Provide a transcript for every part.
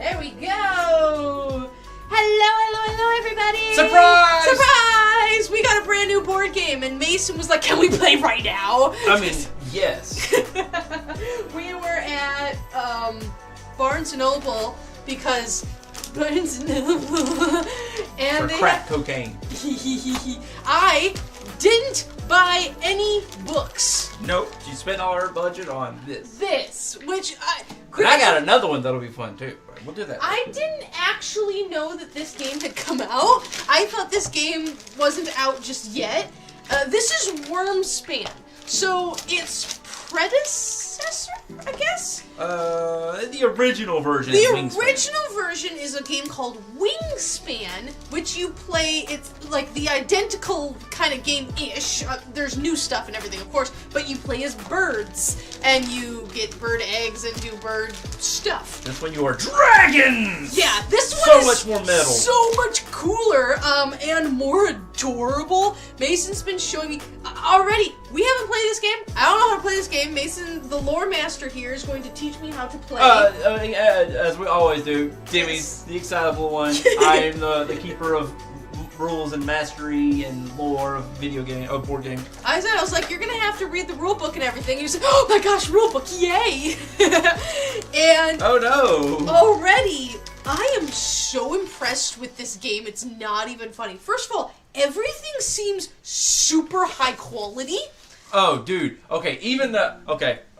There we go! Hello, everybody! Surprise! Surprise! We got a brand new board game, and Mason was like, can we play right now? I mean, yes. We were at Barnes & Noble because Barnes & Noble and For crack cocaine. I didn't buy any books. Nope, she spent all her budget on this. Which And I got another one that'll be fun too. We'll do that. I didn't actually know that this game had come out. I thought this game wasn't out just yet. This is Wyrmspan. So it's predecessor, I guess? The original version The is Wingspan. original version is a game called Wingspan, which you play, it's like the identical kind of game-ish. There's new stuff and everything, of course, but you play as birds, and you get bird eggs and do bird stuff. This one you are dragons! Yeah, this one so is much more metal. so much cooler, and more adorable. Mason's been showing me, already, we haven't played this game. I don't know how to play this game. Mason, the lore master here, is going to teach me how to play. As we always do, Demi's the Excitable One. I am the keeper of rules and mastery and lore of board game. I was like, you're gonna have to read the rule book and everything. You said, oh my gosh, rule book, yay! And oh no! Already, I am so impressed with this game. It's not even funny. First of all, everything seems super high quality. Oh, dude. Okay,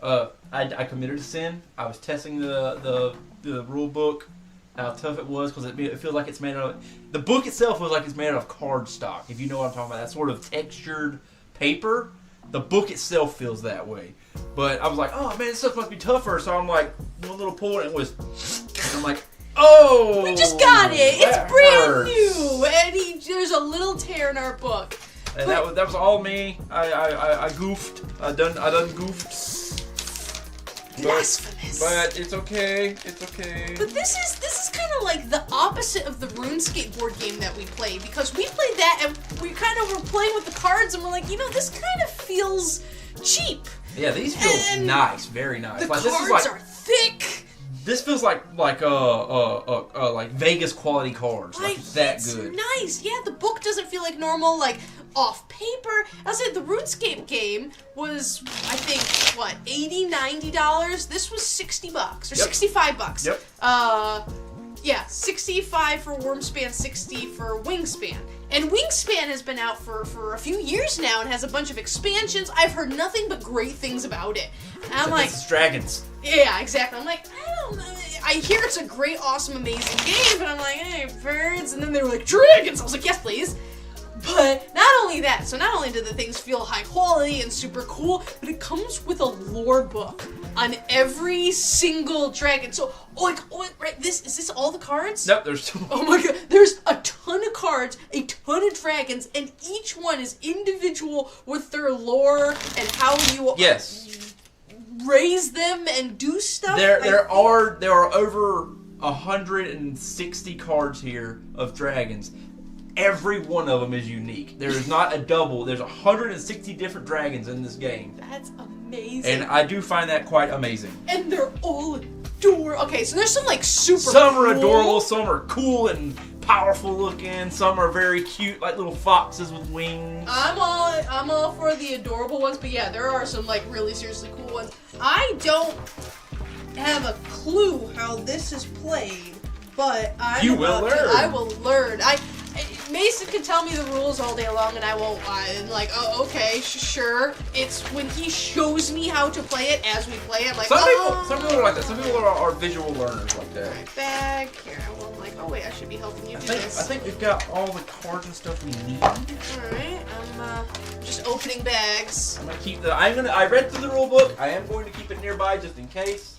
I committed a sin. I was testing the rule book, how tough it was, because it feels like it's made out of... The book itself feels like it's made out of cardstock, if you know what I'm talking about. That sort of textured paper. The book itself feels that way. But I was like, oh, man, this stuff must be tougher. So I'm like, one little pull, and it was... And I'm like, oh! We just got it! It's brand hurts. new! And there's a little tear in our book. And that was all me. I goofed. I done goofed. Blasphemous. But it's okay. It's okay. But this is kind of like the opposite of the RuneScape board game that we played, because we played that and we kind of were playing with the cards and we're like, this kind of feels cheap. Yeah, these feel nice, very nice. The like, cards are thick. This feels like Vegas quality cards. Like it's that good. It's nice. Yeah, the book doesn't feel like normal, like off paper. I said the RuneScape game was, I think, what, $80, $90? This was $60 or $65. Yep. Yeah, 65 for Wyrmspan, 60 for Wingspan. And Wingspan has been out for a few years now and has a bunch of expansions. I've heard nothing but great things about it. And I'm like, it's dragons. Yeah, exactly. I'm like, I don't know. I hear it's a great, awesome, amazing game, but I'm like, hey, birds. And then they were like, dragons. I was like, yes, please. But not only that, so not only do the things feel high quality and super cool, but it comes with a lore book on every single dragon. So, right, is this all the cards? Nope, there's two. Oh my god, there's a ton of cards, a ton of dragons, and each one is individual with their lore and how you raise them and do stuff. There are over 160 cards here of dragons. Every one of them is unique. There is not a double. There's 160 different dragons in this game. That's amazing. And I do find that quite amazing. And they're all adorable. Okay, so there's some like super Some are adorable, some are cool and powerful looking, some are very cute, like little foxes with wings. I'm all for the adorable ones, but yeah, there are some like really seriously cool ones. I don't have a clue how this is played, but I will learn. Mason can tell me the rules all day long, and I won't. I'm like, oh, okay, sure. It's when he shows me how to play it as we play it. I'm like, some people are like that. Some people are visual learners like that. Right, back here. I'm like, oh wait, I should be helping you do this. I think we've got all the cards and stuff we need. All right, I'm just opening bags. I'm gonna keep I read through the rule book. I am going to keep it nearby just in case.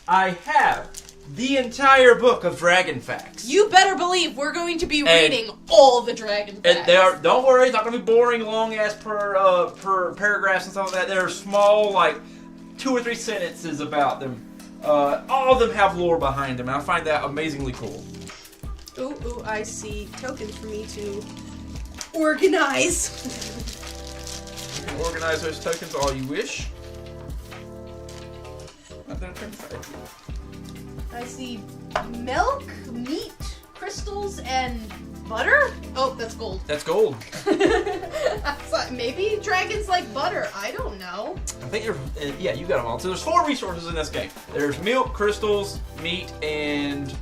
I have the entire book of dragon facts. You better believe we're going to be reading all the dragon facts. And don't worry, it's not going to be boring, long ass per paragraphs and stuff like that. There are small, like 2 or 3 sentences about them. All of them have lore behind them, and I find that amazingly cool. Ooh, I see tokens for me to organize. You can organize those tokens all you wish. I see milk, meat, crystals, and butter? Oh, that's gold. That's gold. I thought maybe dragons like butter. I don't know. I think yeah, you got them all. So there's 4 resources in this game. There's milk, crystals, meat, and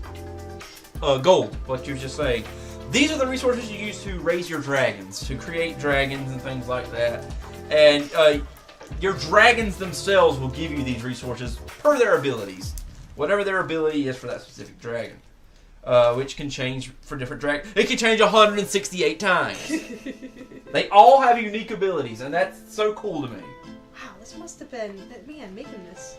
gold, what you were just saying. These are the resources you use to raise your dragons, to create dragons and things like that. And your dragons themselves will give you these resources per their abilities. Whatever their ability is for that specific dragon. Which can change for different dragons. It can change 168 times. They all have unique abilities, and that's so cool to me. Wow, this must have been, man, making this.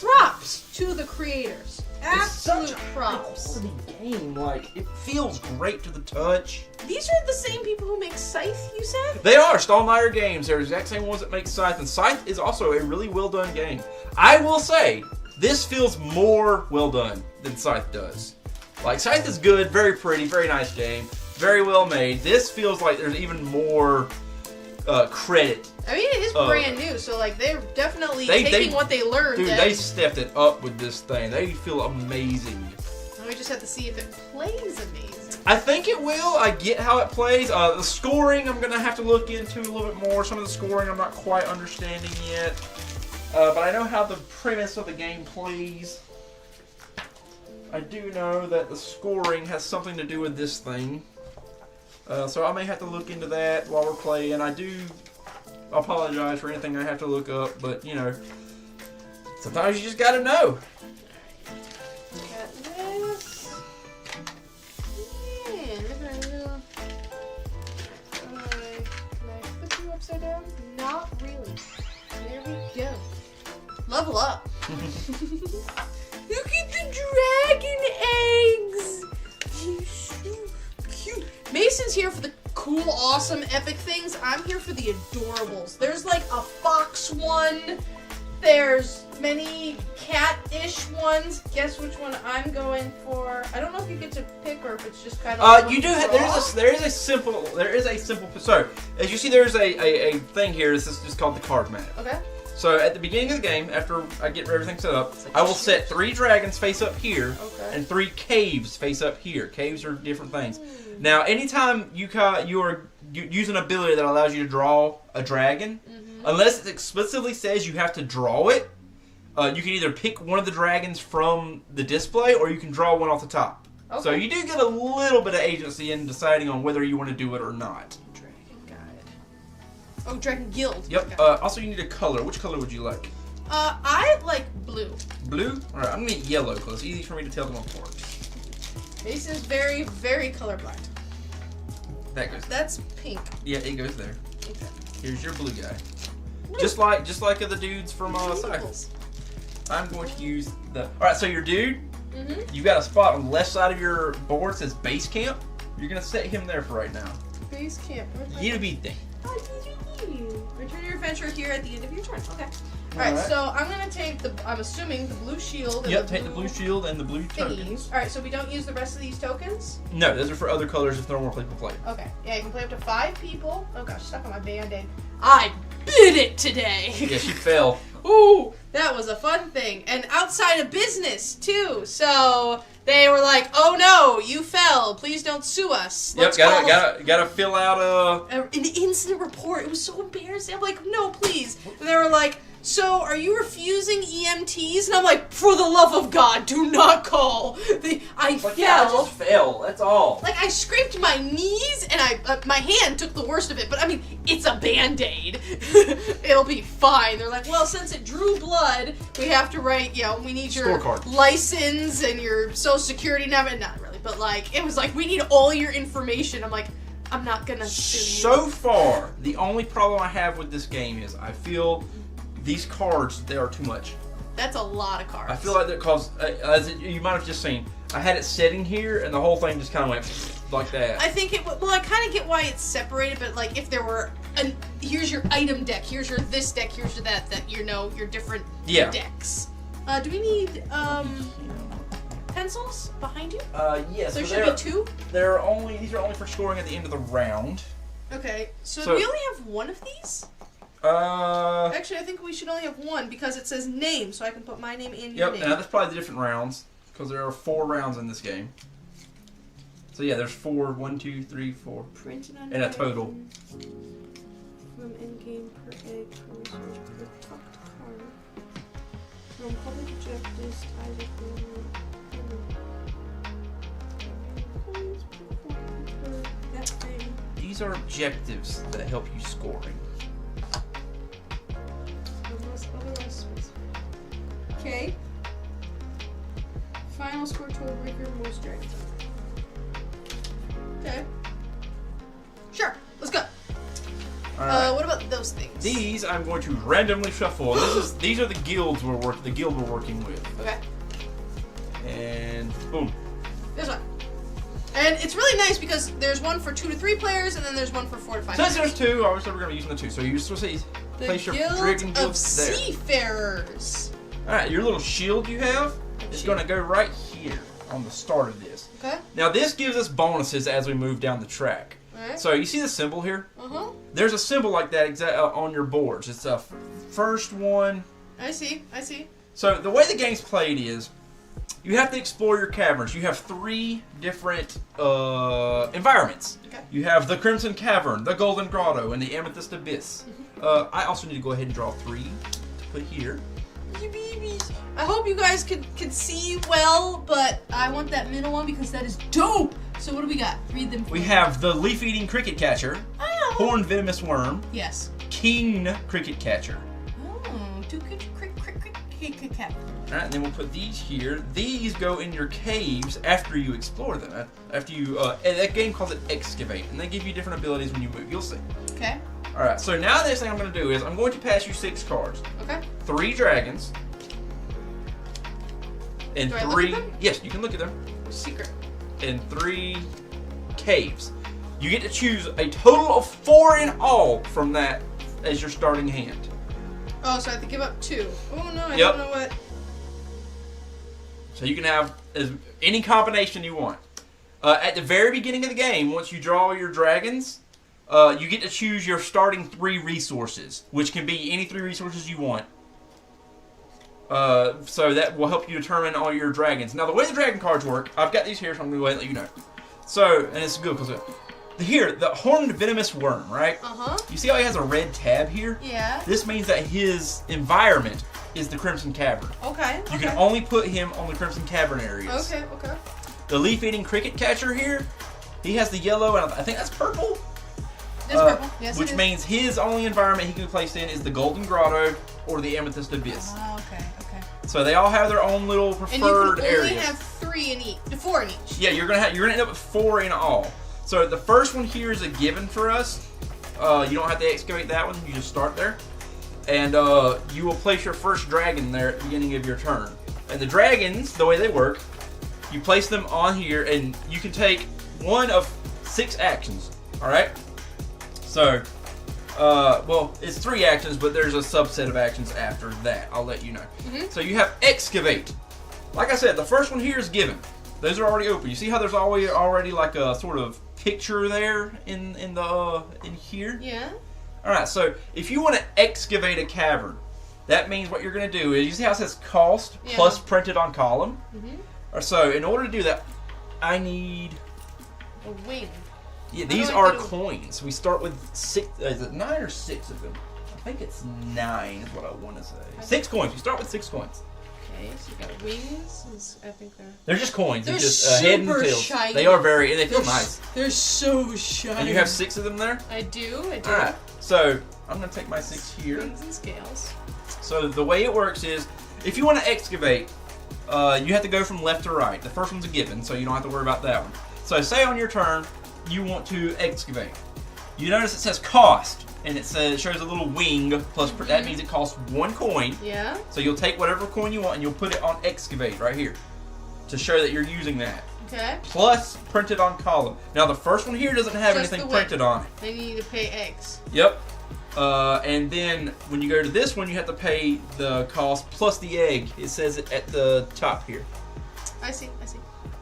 Props to the creators. Absolute props. It's such a high-quality game. Like, it feels great to the touch. These are the same people who make Scythe, you said? They are Stonemaier games. They're the exact same ones that make Scythe, and Scythe is also a really well done game. I will say, this feels more well done than Scythe does. Like, Scythe is good, very pretty, very nice game, very well made. This feels like there's even more credit. I mean, it is brand new, so like they're definitely taking what they learned. Dude, they stepped it up with this thing. They feel amazing. We just have to see if it plays amazing. I think it will. I get how it plays. The scoring, I'm gonna have to look into a little bit more. Some of the scoring, I'm not quite understanding yet. But I know how the premise of the game plays. I do know that the scoring has something to do with this thing. So I may have to look into that while we're playing. I do apologize for anything I have to look up, but you know, sometimes you just gotta know. Got this. Man, look at that. Can I flip you upside down? Not really. There we go. Level up. Look at the dragon eggs! They're so cute. Mason's here for the cool, awesome, epic things. I'm here for the adorables. There's like a fox one. There's many cat-ish ones. Guess which one I'm going for? I don't know if you get to pick or if it's just kind of. You do have. There is a simple. So as you see, there's a thing here. This is just called the card mat. Okay. So at the beginning of the game, after I get everything set up, I will set 3 dragons face up here, and 3 caves face up here. Caves are different things. Now, anytime you use an ability that allows you to draw a dragon, unless it explicitly says you have to draw it, you can either pick one of the dragons from the display, or you can draw one off the top. Okay. So you do get a little bit of agency in deciding on whether you want to do it or not. Oh, Dragon Guild. Yep. Okay. Also, you need a color. Which color would you like? I like blue. Blue? Alright, I'm going to get yellow because it's easy for me to tell them apart. Mason's very, very colorblind. That goes there. That's pink. Yeah, it goes there. Okay. Here's your blue guy. Blue. Just like the dudes from Cycles. I'm going to use the... Alright, so your dude, you've got a spot on the left side of your board that says base camp. You're going to set him there for right now. Base camp. You beat them. Return your adventure here at the end of your turn. Okay. Alright, so I'm gonna take I'm assuming the blue shield. And take the blue shield and the blue tokens. Alright, so we don't use the rest of these tokens? No, those are for other colors if there are more people play. Okay. Yeah, you can play up to 5 people. Oh gosh, stuck on my band-aid. I bit it today! Yeah, she fell. Ooh, that was a fun thing. And outside of business, too. So they were like, oh no, you fell. Please don't sue us. Let's gotta fill out an incident report. It was so embarrassing. I'm like, no, please. And they were like, so are you refusing EMTs? And I'm like, for the love of God, do not call. I fell. Yeah, I just fell. That's all. Like, I scraped my knees, and my hand took the worst of it. But, I mean, it's a Band-Aid. It'll be fine. They're like, well, since it drew blood, we have to write, we need your license and your social security number. Not really, but, like, it was like, we need all your information. I'm like, I'm not gonna sue you. So far, the only problem I have with this game is I feel these cards, they are too much. That's a lot of cards. I feel like that because, you might have just seen, I had it sitting here and the whole thing just kind of went like that. I think I kind of get why it's separated, but like if there were, here's your item deck, here's your this deck, here's your that, your different decks. Do we need, pencils behind you? Yes. There should be 2? These are only for scoring at the end of the round. Okay, so we only have 1 of these? Actually, I think we should only have one because it says name, so I can put my name and your name. Yep, now that's probably the different rounds because there are 4 rounds in this game. So yeah, there's 4, 1, 2, 3, 4, and a total. From in-game per egg, per resource, per tucked card. From public objectives, ties with that thing. These are objectives that help you scoring. Unless otherwise specified. Okay. Final score to a breaker, most dragons. Okay. Sure, let's go. Alright. What about those things? These I'm going to randomly shuffle. These are the guilds we're working with. Okay. And boom. This one. And it's really nice because there's one for 2 to 3 players, and then there's one for 4 to 5 Since players. there's 2, obviously we're going to be using the 2. So you're supposed to place your dragon Guild of guilds there. Seafarers. Alright, your little shield you have is going to go right here on the start of this. Okay. Now this gives us bonuses as we move down the track. Alright. So you see the symbol here? Uh-huh. There's a symbol like that on your boards. It's a first one. I see. So the way the game's played is you have to explore your caverns. You have 3 different environments. Okay. You have the Crimson Cavern, the Golden Grotto, and the Amethyst Abyss. I also need to go ahead and draw 3 to put here. You babies. I hope you guys could see well, but I want that middle one because that is dope. So what do we got? Read them. We have the Leaf-Eating Cricket Catcher, Oh. Horned Venomous Worm, Yes. King Cricket Catcher. Oh, 2 cricket. Alright, and then we'll put these here. These go in your caves after you explore them. After you, and that game calls it Excavate, and they give you different abilities when you move. You'll see. Okay. Alright, so now the next thing I'm going to do is I'm going to pass you 6 cards. Okay. 3 dragons. And Do I look 3... at them? Yes, you can look at them. Secret. And 3 caves. You get to choose a total of 4 in all from that as your starting hand. Oh, so I have to give up 2. Oh no, I Yep. don't know what. So you can have any combination you want. At the very beginning of the game, once you draw your dragons, you get to choose your starting 3 resources, which can be any 3 resources you want. So that will help you determine all your dragons. Now, the way the dragon cards work, I've got these here, so I'm going to go ahead and let you know. So, and it's good because here, the Horned Venomous Worm, right? Uh-huh. You see how he has a red tab here? Yeah. This means that his environment is the Crimson Cavern. Okay. You can only put him on the Crimson Cavern areas. Okay. The Leaf-Eating Cricket Catcher here, he has the yellow, and I think that's purple. It's purple. Yes, which it is. means his only environment he can be placed in is the Golden Grotto or the Amethyst Abyss. Oh, okay. So they all have their own little preferred and you can only areas. have 3 in each, 4 in each. Yeah, you're gonna end up with 4 in all. So the first one here is a given for us. You don't have to excavate that one. You just start there, and you will place your first dragon there at the beginning of your turn. And the dragons, the way they work, you place them on here, and you can take one of 6 actions. All right. So, well, it's 3 actions, but there's a subset of actions after that. I'll let you know. So you have Excavate. Like I said, the first one here is given. Those are already open. You see how there's already like a sort of picture there in here? Yeah. All right. So if you want to excavate a cavern, that means what you're going to do is you see how it says cost plus printed on column. So in order to do that, I need a wing. Yeah, these are coins. We start with 6. Is it 9 or 6 of them? I think it's 9 is what I want to say. 6 coins. You start with 6 coins. Okay, so you got wings. I think they're just coins. They're just head and super tails. shiny. They are very, and they feel nice. They're so shiny. And you have 6 of them there? I do. All right. So I'm going to take my 6 here. Wings and scales. So the way it works is, if you want to excavate, you have to go from left to right. The first one's a given, so you don't have to worry about that one. So say on your turn, you want to excavate. You notice it says cost, and it shows a little wing plus. That means it costs 1 coin. Yeah. So you'll take whatever coin you want and you'll put it on excavate right here to show that you're using that. Okay. Plus printed on column. Now the first one here doesn't have anything printed on it. Then you need to pay eggs. Yep. And then when you go to this one, you have to pay the cost plus the egg. It says it at the top here. I see.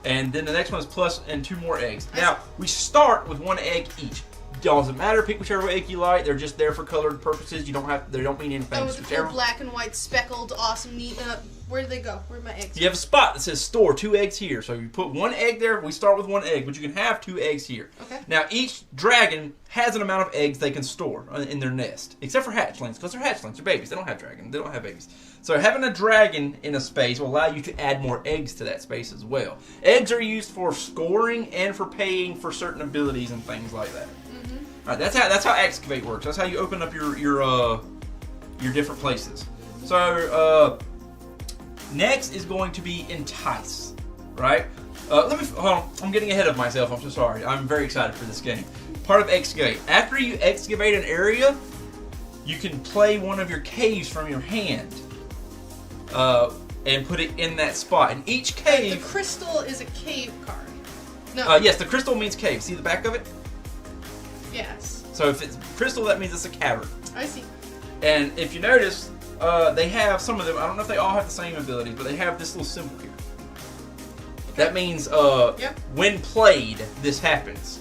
And then the next one is plus and 2 more eggs. Now, we start with 1 egg each. doesn't matter. Pick whichever egg you like. They're just there for colored purposes. You don't have. They don't mean anything. Oh, with the cool black and white speckled, awesome, neat. Where do they go? Where are my eggs? You have a spot that says store 2 eggs here. So you put 1 egg there. We start with 1 egg, but you can have 2 eggs here. Okay. Now each dragon has an amount of eggs they can store in their nest, except for hatchlings, because they're hatchlings. They're babies. They don't have dragons. They don't have babies. So having a dragon in a space will allow you to add more eggs to that space as well. Eggs are used for scoring and for paying for certain abilities and things like that. All right, that's how Excavate works. That's how you open up your different places. So next is going to be entice, right? Hold on. I'm getting ahead of myself. I'm so sorry. I'm very excited for this game. Part of Excavate. After you excavate an area, you can play one of your caves from your hand and put it in that spot. And each cave. The crystal is a cave card. No. Yes, the crystal means cave. See the back of it? Yes. So if it's crystal, that means it's a cavern. I see. And if you notice, they have some of them. I don't know if they all have the same abilities, but they have this little symbol here. Okay. That means when played, this happens.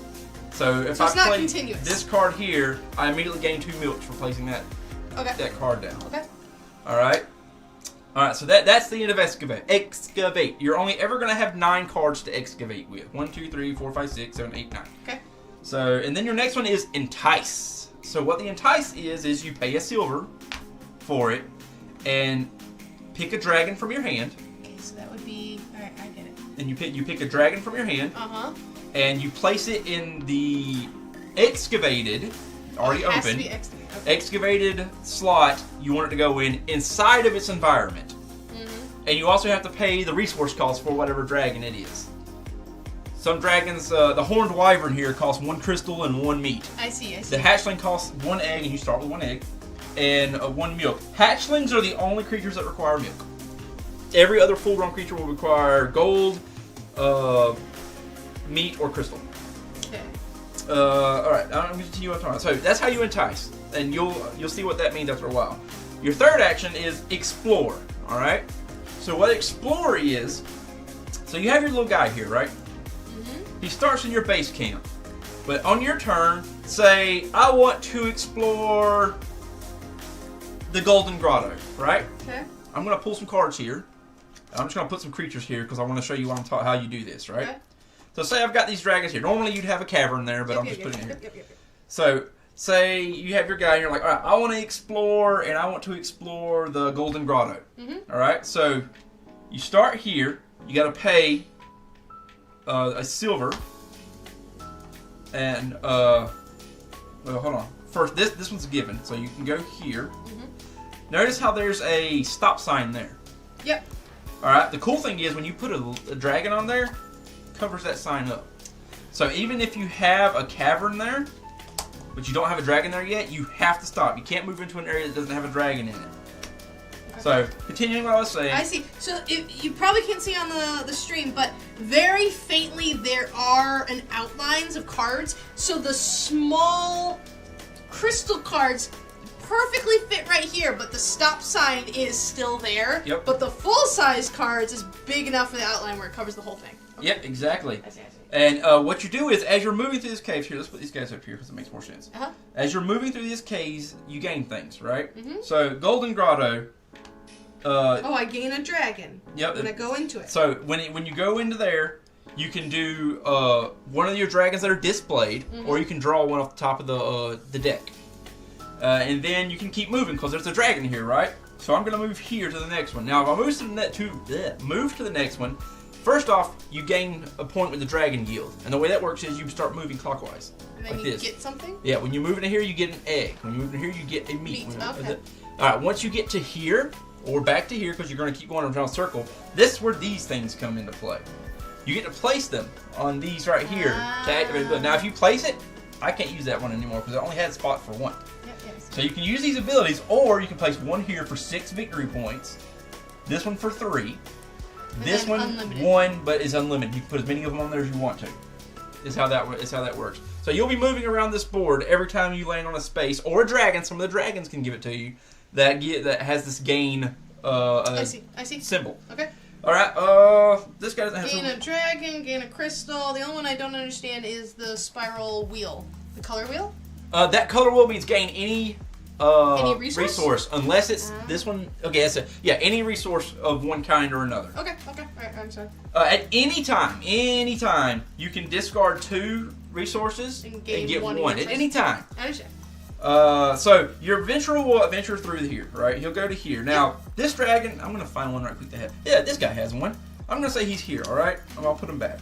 So if I play this card here, I immediately gain 2 milks for placing that card down. Okay. All right. So that's the end of Excavate. Excavate. You're only ever going to have 9 cards to excavate with. 1, 2, 3, 4, 5, 6, 7, 8, 9. Okay. So, and then your next one is entice. So what the entice is you pay a silver for it and pick a dragon from your hand. Okay, so that would be, all right, I get it. And you pick a dragon from your hand. Uh-huh. And you place it in the excavated, already open. Has to be excavated. Okay. Excavated slot you want it to go in inside of its environment. Mm-hmm. And you also have to pay the resource cost for whatever dragon it is. Some dragons, the horned wyvern here costs 1 crystal and 1 meat. I see. The hatchling costs 1 egg, and you start with 1 egg, and 1 milk. Hatchlings are the only creatures that require milk. Every other full-grown creature will require gold, meat, or crystal. Okay. All right, I'm going to continue on tomorrow. So that's how you entice, and you'll see what that means after a while. Your third action is explore. All right. So what explore is, so you have your little guy here, right? He starts in your base camp, but on your turn, say, I want to explore the Golden Grotto, right? Okay. I'm going to pull some cards here. I'm just going to put some creatures here because I want to show you how you do this, right? Okay. So say I've got these dragons here. Normally you'd have a cavern there, but I'm just putting it here. So say you have your guy and you're like, all right, I want to explore, and I want to explore the Golden Grotto. Mm-hmm. All right, so you start here. You got to pay a silver, and well, hold on. First, this one's a given, so you can go here. Mm-hmm. Notice how there's a stop sign there. Yep. All right. The cool thing is when you put a dragon on there, it covers that sign up. So even if you have a cavern there, but you don't have a dragon there yet, you have to stop. You can't move into an area that doesn't have a dragon in it. So, continuing what I was saying. I see. So, you probably can't see on the stream, but very faintly there are an outlines of cards. So, the small crystal cards perfectly fit right here, but the stop sign is still there. Yep. But the full-size cards is big enough for the outline where it covers the whole thing. Okay. Yep, exactly. I see. And what you do is, as you're moving through this cave here, let's put these guys up here because it makes more sense. Uh-huh. As you're moving through these caves, you gain things, right? Mm-hmm. So, Golden Grotto. I gain a dragon. Yep. When I go into it. So when you go into there, you can do one of your dragons that are displayed, or you can draw one off the top of the deck, and then you can keep moving because there's a dragon here, right? So I'm gonna move here to the next one. Now if I move to the next one, first off you gain a point with the Dragon Guild, and the way that works is you start moving clockwise. And then like you this. Get something. Yeah. When you move into here, you get an egg. When you move into here, you get a meat. Okay. All right. Once you get to here. Or back to here, because you're going to keep going around a circle. This is where these things come into play. You get to place them on these right here to activate it. Now, if you place it, I can't use that one anymore because I only had a spot for 1. Yes. So you can use these abilities, or you can place 1 here for 6 victory points. This one for 3. This one unlimited. 1, but is unlimited. You can put as many of them on there as you want to. Is how that works. So you'll be moving around this board every time you land on a space or a dragon. Some of the dragons can give it to you. That has this gain I see. symbol. Okay. All right. This guy doesn't have gain a dragon, gain a crystal. The only one I don't understand is the spiral wheel The color wheel? That color wheel means gain any resource unless it's this one. Okay, that's it. Yeah, any resource of one kind or another. Okay. Alright, I'm sorry. At any time, you can discard 2 resources and get one at any time. I understand. So your adventurer will adventure through here, right? He'll go to here. Now, this dragon, I'm gonna find one right quick to have. Yeah, this guy has one. I'm gonna say he's here, alright? I'll put him back.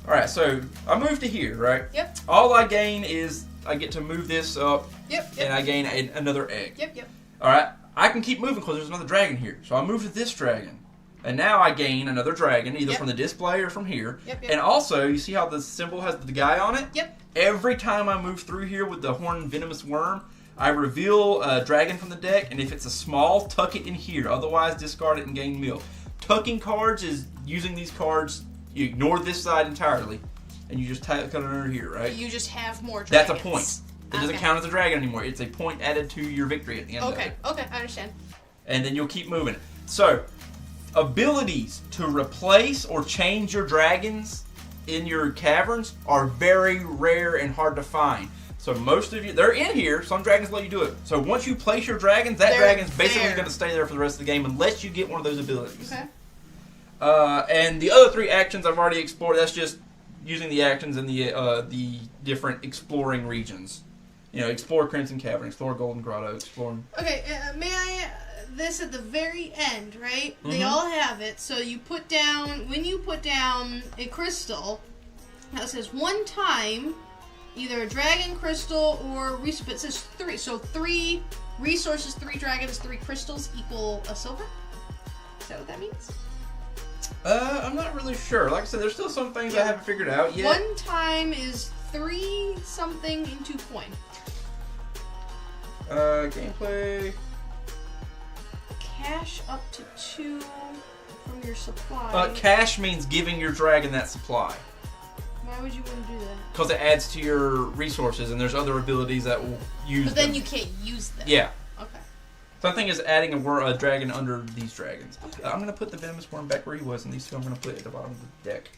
Alright, so I move to here, right? Yep. All I gain is I get to move this up. Yep. And I gain another egg. Yep. Alright, I can keep moving because there's another dragon here. So I move to this dragon. And now I gain another dragon, either from the display or from here. Yep. And also, you see how the symbol has the guy on it? Yep. Every time I move through here with the horned venomous worm, I reveal a dragon from the deck, and if it's a small, tuck it in here. Otherwise, discard it and gain milk. Tucking cards is using these cards, you ignore this side entirely, and you just cut it under here, right? You just have more dragons. That's a point. It doesn't count as a dragon anymore. It's a point added to your victory at the end of it. Okay, I understand. And then you'll keep moving. So, abilities to replace or change your dragons in your caverns are very rare and hard to find. So most of you, they're in here. Some dragons let you do it. So once you place your dragons, that dragon's basically going to stay there for the rest of the game unless you get one of those abilities. Okay. And the other 3 actions I've already explored. That's just using the actions in the different exploring regions. You know, explore Crimson Cavern, explore Golden Grotto, explore. Okay, may I? This at the very end, right? They all have it. So you put down when you put down a crystal. Now it says 1 time. Either a dragon, crystal, or resource. It says 3. So 3 resources, 3 dragons, 3 crystals equal a silver? Is that what that means? I'm not really sure. Like I said, there's still some things I haven't figured out yet. 1 time is 3 something into coin. Gameplay. Cash up to 2 from your supply. Cash means giving your dragon that supply. Why would you want to do that? Because it adds to your resources, and there's other abilities that will use But then them. you can't use them. Yeah. Okay. Something is adding a dragon under these dragons. Okay. I'm going to put the venomous worm back where he was, and these 2 I'm going to put at the bottom of the deck.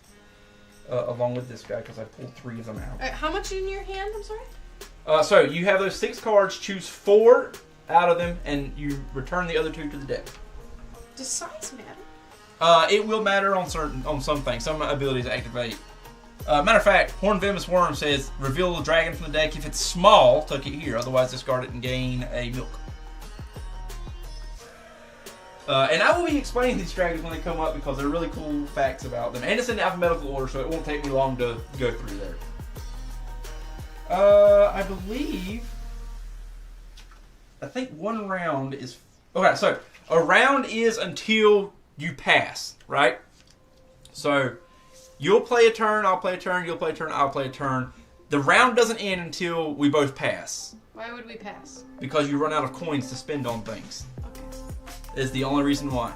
Along with this guy, because I pulled 3 of them out. Alright, how much in your hand? I'm sorry? So you have those 6 cards, choose 4 out of them, and you return the other 2 to the deck. Does size matter? It will matter on some things. Some abilities activate. Matter of fact, Horned Venomous Worm says reveal a dragon from the deck. If it's small, tuck it here. Otherwise, discard it and gain a milk. And I will be explaining these dragons when they come up because they're really cool facts about them. And it's in alphabetical order, so it won't take me long to go through there. I think 1 round is... Okay, so a round is until you pass, right? So... You'll play a turn, I'll play a turn, you'll play a turn, I'll play a turn. The round doesn't end until we both pass. Why would we pass? Because you run out of coins to spend on things. Okay. Is the only reason why.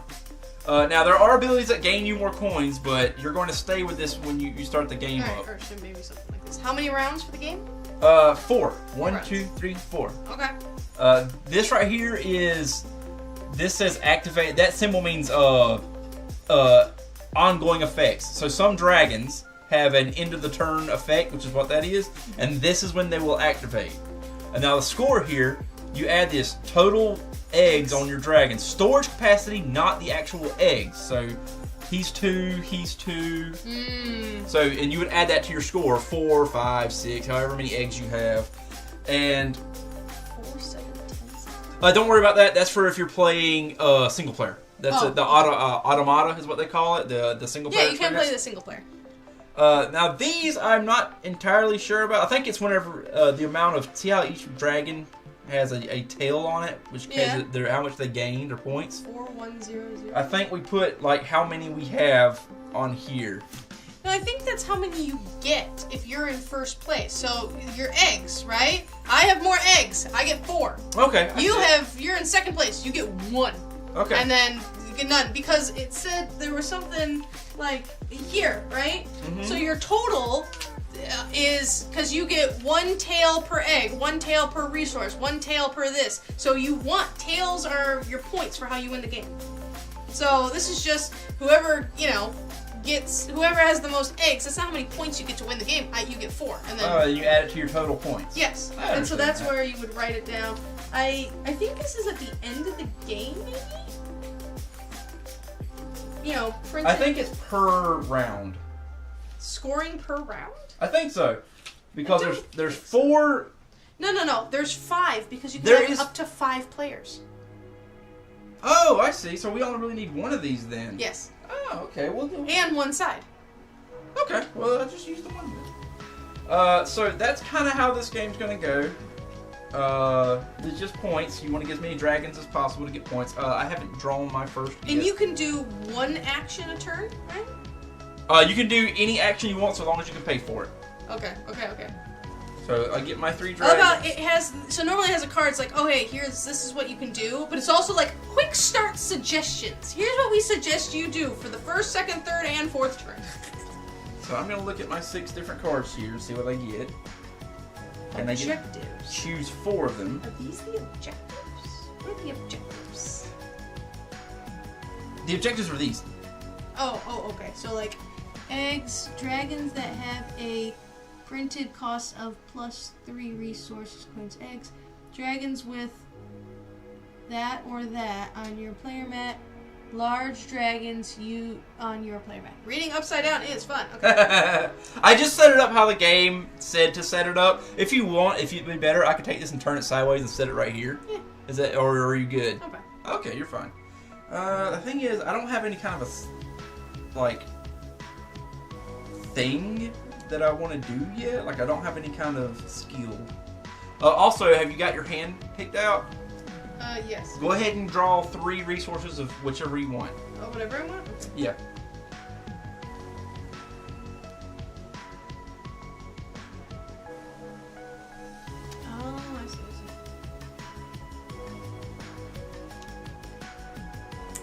Now, there are abilities that gain you more coins, but you're going to stay with this when you start the game up. Or should maybe something like this. How many rounds for the game? 4. 1, 2, 3, 4. Okay. This right here is... This says activate. That symbol means ongoing effects. So some dragons have an end of the turn effect, which is what that is, and this is when they will activate. And now the score here, you add this total eggs on your dragon. Storage capacity, not the actual eggs. So he's 2, he's 2. So, and you would add that to your score, 4, 5, 6, however many eggs you have. And 4, 7, 10. Don't worry about that. That's for if you're playing single player. That's the automata is what they call it, the single player. Yeah, you can play the single player. Now these I'm not entirely sure about. I think it's whenever the amount of, see how each dragon has a tail on it, which tells it how much they gained or points. 4, 1, 0, 0. I think we put like how many we have on here. No, I think that's how many you get if you're in first place. So your eggs, right? I have more eggs. I get 4. Okay. You're in second place. You get 1. Okay. And then you get none because it said there was something like here, right? Mm-hmm. So your total is because you get 1 tail per egg, 1 tail per resource, 1 tail per this. So you want tails are your points for how you win the game. So this is just whoever gets whoever has the most eggs. That's not how many points you get to win the game. You get 4, and then you add it to your total points. Yes, and so that's where you would write it down. I think this is at the end of the game, maybe. You know, printed. I think it's per round. Scoring per round? I think so, because there's 4. No. There's 5 because you can have up to 5 players. Oh, I see. So we only really need one of these then. Yes. Oh, okay. We'll do. And one side. Okay. Well, I'll just use the one then. So that's kind of how this game's gonna go. It's just points. You want to get as many dragons as possible to get points. I haven't drawn my first yet. And you can do 1 action a turn, right? You can do any action you want so long as you can pay for it. Okay. So I get my 3 dragons. Normally it has a card. It's like, oh hey, this is what you can do. But it's also like quick start suggestions. Here's what we suggest you do for the 1st, 2nd, 3rd, and 4th turn. So I'm gonna look at my 6 different cards here and see what I get. And objectives. I get to choose 4 of them. Are these the objectives? What are the objectives? The objectives are these. Oh, okay. So like eggs, dragons that have a printed cost of +3 resources points. Eggs, dragons with that or that on your player mat. Large dragons on your player mat. Reading upside down is fun. Okay. I just set it up how the game said to set it up. If you want, if you'd be better, I could take this and turn it sideways and set it right here. Yeah. Is that, or are you good? Okay. Okay, you're fine. The thing is, I don't have any kind of thing that I want to do yet. Like, I don't have any kind of skill. Also, have you got your hand picked out? Yes. Go ahead and draw 3 resources of whichever you want. Oh, whatever I want? Okay. Yeah. Oh, I see.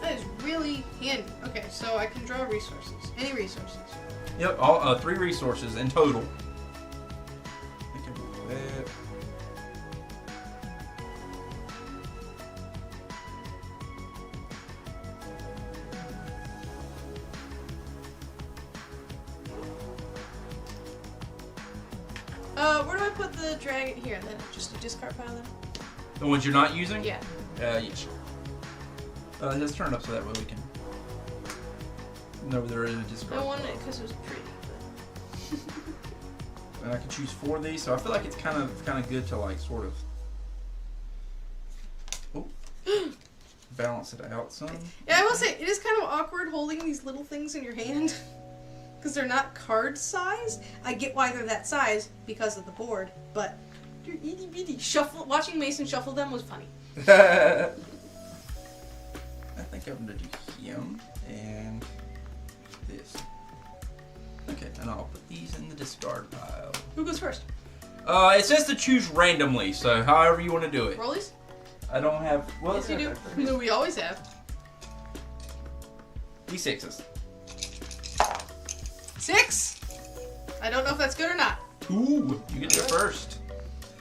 That is really handy. Okay, so I can draw resources. Any resources. Yep, all 3 resources in total. I can do that. Where do I put the dragon? Here, then just a discard pile then? The ones you're not using? Yeah. Yeah, sure. Let's turn it up so that way we can know there is a discard. I wanted it because it was pretty. But... And I can choose 4 of these, so I feel like it's kind of good to like sort of balance it out some. Yeah, I will say it is kind of awkward holding these little things in your hand. Because they're not card size. I get why they're that size because of the board, but they're itty bitty. Watching Mason shuffle them was funny. I think I'm gonna do him and this. Okay, and I'll put these in the discard pile. Who goes first? It says to choose randomly, so however you want to do it. Rollies? I don't have. Well, yes, you do. No, we always have. D6s. 6? I don't know if that's good or not. Ooh, you get to go first.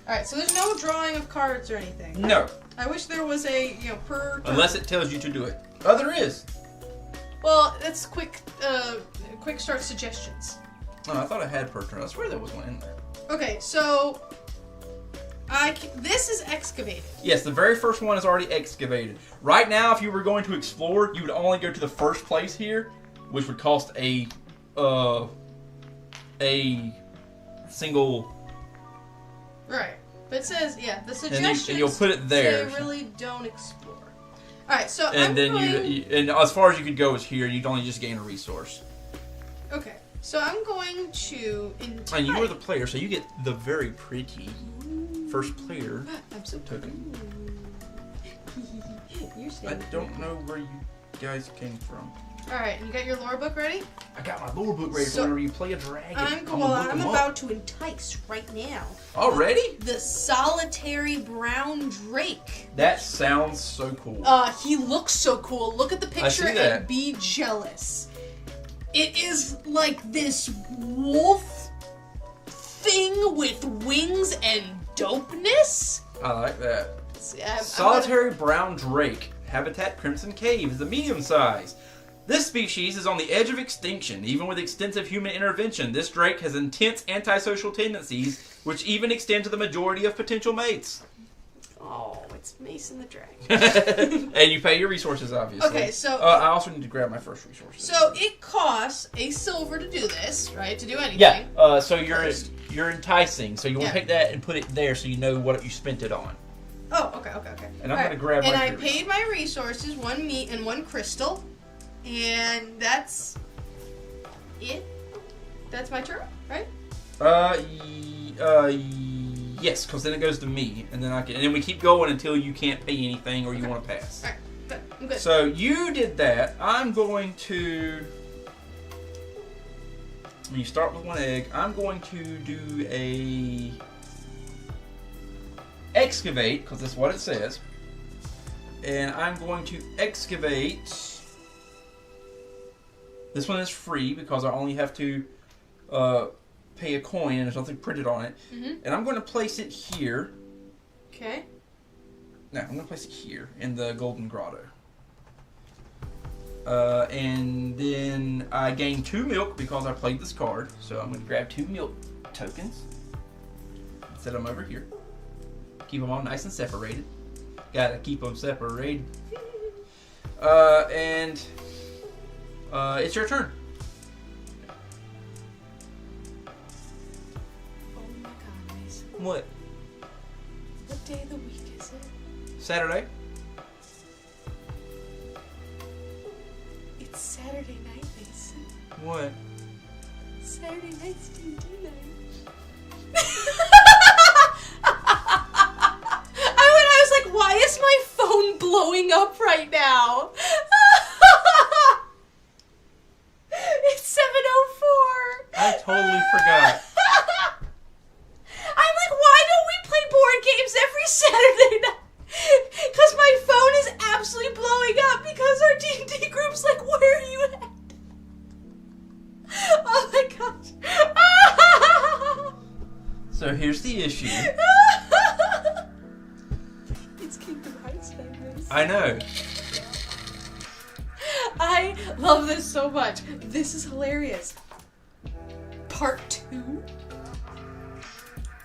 Alright, so there's no drawing of cards or anything. No. I wish there was a, per turn. Unless it tells you to do it. Oh, there is. Well, that's quick start suggestions. Oh, I thought I had per turn. I swear there was one in there. Okay, so this is excavated. Yes, the very first one is already excavated. Right now, if you were going to explore, you would only go to the first place here, which would cost a single. Right, but it says the suggestions. And you'll put it there. They really don't explore. All right, so and and as far as you could go is here. You'd only just gain a resource. Okay, so I'm going to entice. And you are the player, so you get the very pretty first player. I'm so token. You're I don't know where you guys came from. Alright, you got your lore book ready? I got my lore book ready for whenever you play a dragon. I'm about to entice right now. Already? The solitary brown drake. That sounds so cool. He looks so cool. Look at the picture and be jealous. It is like this wolf thing with wings and dopeness. I like that. Solitary brown drake. Habitat Crimson Cave is a medium size. This species is on the edge of extinction. Even with extensive human intervention, this drake has intense antisocial tendencies, which even extend to the majority of potential mates. Oh, it's Mason the Dragon. And you pay your resources, obviously. Okay, so... I also need to grab my first resources. So it costs a silver to do this, right? To do anything. Yeah, so you're enticing, so you want to take that and put it there so you know what you spent it on. Oh, okay. And I'm going to grab my... And I paid my resources, 1 meat and 1 crystal. And that's it. That's my turn, right? Yes, because then it goes to me, and then and then we keep going until you can't pay anything or you want to pass. All right, good. I'm good. So you did that. I'm going to. When you start with 1 egg, I'm going to do a excavate because that's what it says, and I'm going to excavate. This one is free because I only have to pay a coin and there's nothing printed on it. Mm-hmm. And I'm going to place it here. Okay. No, I'm going to place it here in the Golden Grotto. And then I gain 2 milk because I played this card. So I'm going to grab 2 milk tokens. Set them over here. Keep them all nice and separated. Gotta keep them separated. And... it's your turn. Oh my god, Mason. What? What day of the week is it? Saturday. It's Saturday night, Mason. What? Saturday night's D&D night. I was like, why is my phone blowing up right now? It's 7:04. I totally forgot. I'm like, why don't we play board games every Saturday night? Because my phone is absolutely blowing up because our D&D group's like, where are you at? Oh my gosh. So here's the issue. It's Kingdom Hearts time. I know. I love this so much. This is hilarious. Part 2?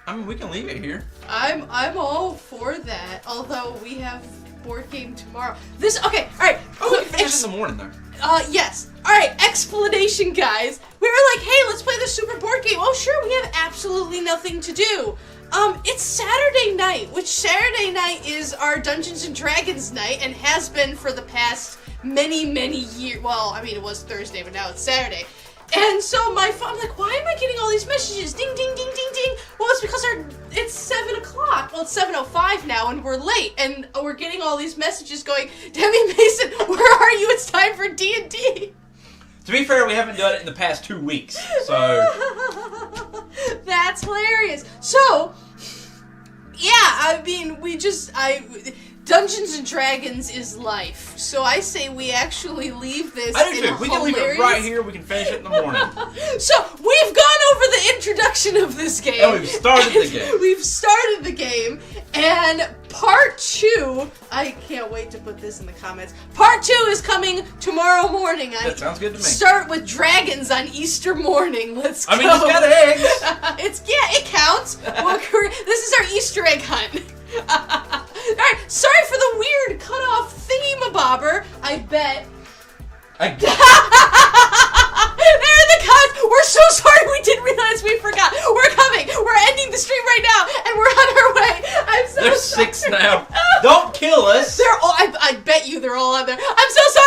I mean, we can leave it here. I'm all for that. Although we have board game tomorrow. Okay, all right. Oh, we can finish in the morning though. Yes. All right. Explanation, guys. We were like, hey, let's play the super board game. Oh, sure. We have absolutely nothing to do. It's Saturday night, which Saturday night is our Dungeons and Dragons night and has been for the past many years. Well, I mean, it was Thursday, but now it's Saturday. And so my phone, I'm like, why am I getting all these messages? Ding, ding, ding, ding, ding. Well, it's because it's 7 o'clock. Well, it's 7:05 now, and we're late. And we're getting all these messages going, Demi, Mason, where are you? It's time for D&D. To be fair, we haven't done it in the past 2 weeks, so... That's hilarious. So, yeah, I mean, Dungeons and Dragons is life. So I say we actually leave this. I do too. We can leave it right here. We can finish it in the morning. So we've gone over the introduction of this game. And we've started the game. We've started the game. And part 2, I can't wait to put this in the comments. Part 2 is coming tomorrow morning. That sounds good to me. Start with dragons on Easter morning. Let's go. I mean, it's got eggs. It counts. This is our Easter egg hunt. Alright, sorry for the weird cut-off thingy-mabobber. I bet. There are the cuts. We're so sorry we didn't realize we forgot. We're coming. We're ending the stream right now, and we're on our way. I'm so sorry. There's 6 now. Don't kill us. They're all. I bet you they're all on there. I'm so sorry.